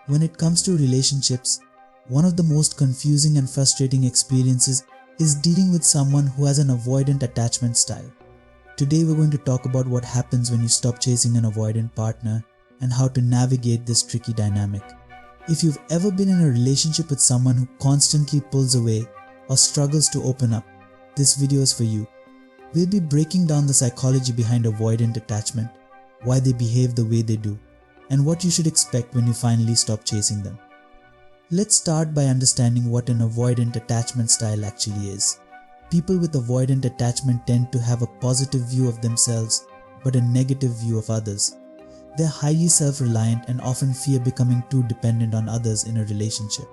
When it comes to relationships, one of the most confusing and frustrating experiences is dealing with someone who has an avoidant attachment style. Today we're going to talk about what happens when you stop chasing an avoidant partner and how to navigate this tricky dynamic. If you've ever been in a relationship with someone who constantly pulls away or struggles to open up, this video is for you. We'll be breaking down the psychology behind avoidant attachment, why they behave the way they do, and what you should expect when you finally stop chasing them. Let's start by understanding what an avoidant attachment style actually is. People with avoidant attachment tend to have a positive view of themselves but a negative view of others. They're highly self-reliant and often fear becoming too dependent on others in a relationship.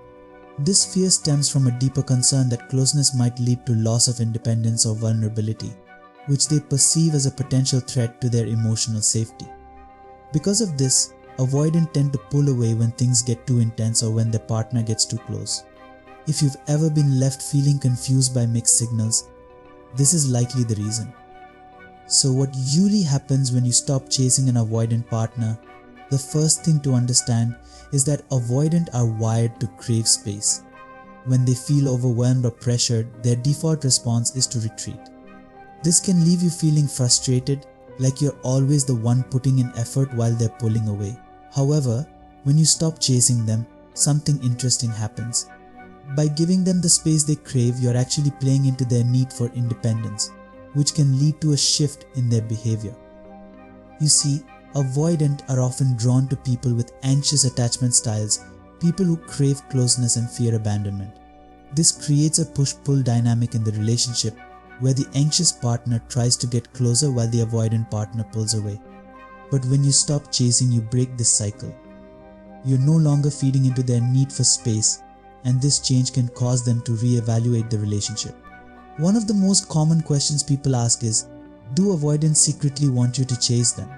This fear stems from a deeper concern that closeness might lead to loss of independence or vulnerability, which they perceive as a potential threat to their emotional safety. Because of this, avoidant tend to pull away when things get too intense or when their partner gets too close. If you've ever been left feeling confused by mixed signals, this is likely the reason. So what usually happens when you stop chasing an avoidant partner, the first thing to understand is that avoidant are wired to crave space. When they feel overwhelmed or pressured, their default response is to retreat. This can leave you feeling frustrated, like you're always the one putting in effort while they're pulling away. However, when you stop chasing them, something interesting happens. By giving them the space they crave, you're actually playing into their need for independence, which can lead to a shift in their behavior. You see, avoidant are often drawn to people with anxious attachment styles, people who crave closeness and fear abandonment. This creates a push-pull dynamic in the relationship where the anxious partner tries to get closer while the avoidant partner pulls away. But when you stop chasing, you break this cycle. You're no longer feeding into their need for space, and this change can cause them to reevaluate the relationship. One of the most common questions people ask is, do avoidants secretly want you to chase them?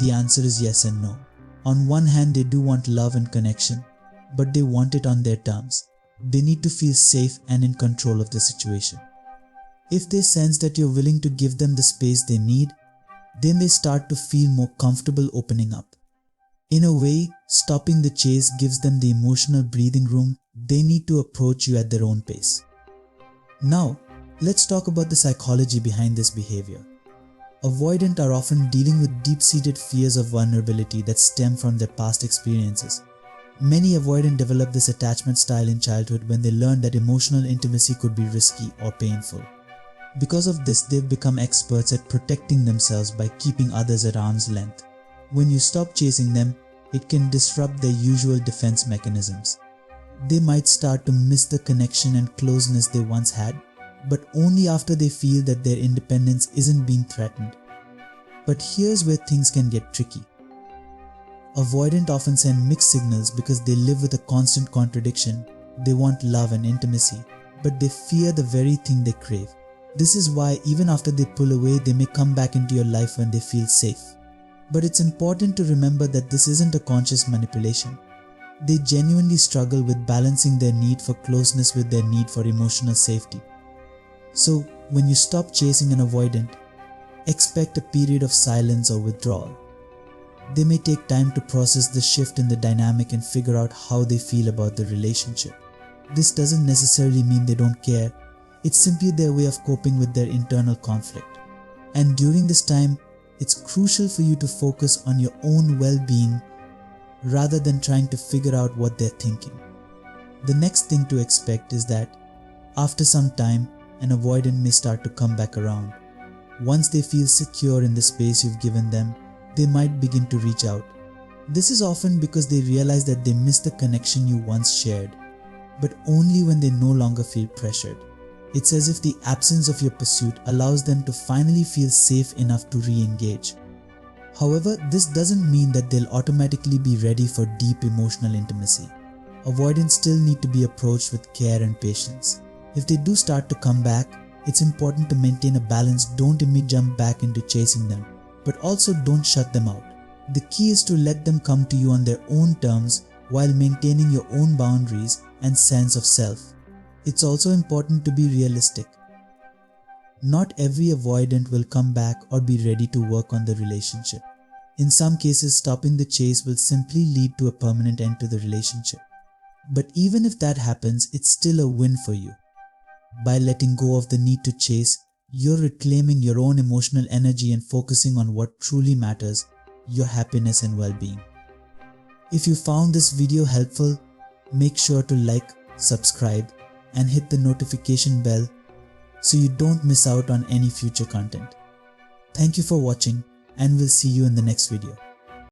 The answer is yes and no. On one hand, they do want love and connection, but they want it on their terms. They need to feel safe and in control of the situation. If they sense that you're willing to give them the space they need, then they start to feel more comfortable opening up. In a way, stopping the chase gives them the emotional breathing room they need to approach you at their own pace. Now, let's talk about the psychology behind this behavior. Avoidant are often dealing with deep-seated fears of vulnerability that stem from their past experiences. Many avoidant develop this attachment style in childhood when they learned that emotional intimacy could be risky or painful. Because of this, they've become experts at protecting themselves by keeping others at arm's length. When you stop chasing them, it can disrupt their usual defense mechanisms. They might start to miss the connection and closeness they once had, but only after they feel that their independence isn't being threatened. But here's where things can get tricky. Avoidant often send mixed signals because they live with a constant contradiction. They want love and intimacy, but they fear the very thing they crave. This is why even after they pull away, they may come back into your life when they feel safe. But it's important to remember that this isn't a conscious manipulation. They genuinely struggle with balancing their need for closeness with their need for emotional safety. So, when you stop chasing an avoidant, expect a period of silence or withdrawal. They may take time to process the shift in the dynamic and figure out how they feel about the relationship. This doesn't necessarily mean they don't care. It's simply their way of coping with their internal conflict. And during this time, it's crucial for you to focus on your own well-being rather than trying to figure out what they're thinking. The next thing to expect is that after some time, an avoidant may start to come back around. Once they feel secure in the space you've given them, they might begin to reach out. This is often because they realize that they missed the connection you once shared, but only when they no longer feel pressured. It's as if the absence of your pursuit allows them to finally feel safe enough to re-engage. However, this doesn't mean that they'll automatically be ready for deep emotional intimacy. Avoidants still need to be approached with care and patience. If they do start to come back, it's important to maintain a balance. Don't immediately jump back into chasing them, but also don't shut them out. The key is to let them come to you on their own terms while maintaining your own boundaries and sense of self. It's also important to be realistic. Not every avoidant will come back or be ready to work on the relationship. In some cases, stopping the chase will simply lead to a permanent end to the relationship. But even if that happens, it's still a win for you. By letting go of the need to chase, you're reclaiming your own emotional energy and focusing on what truly matters, your happiness and well-being. If you found this video helpful, make sure to like, subscribe, and hit the notification bell so you don't miss out on any future content. Thank you for watching, and we'll see you in the next video.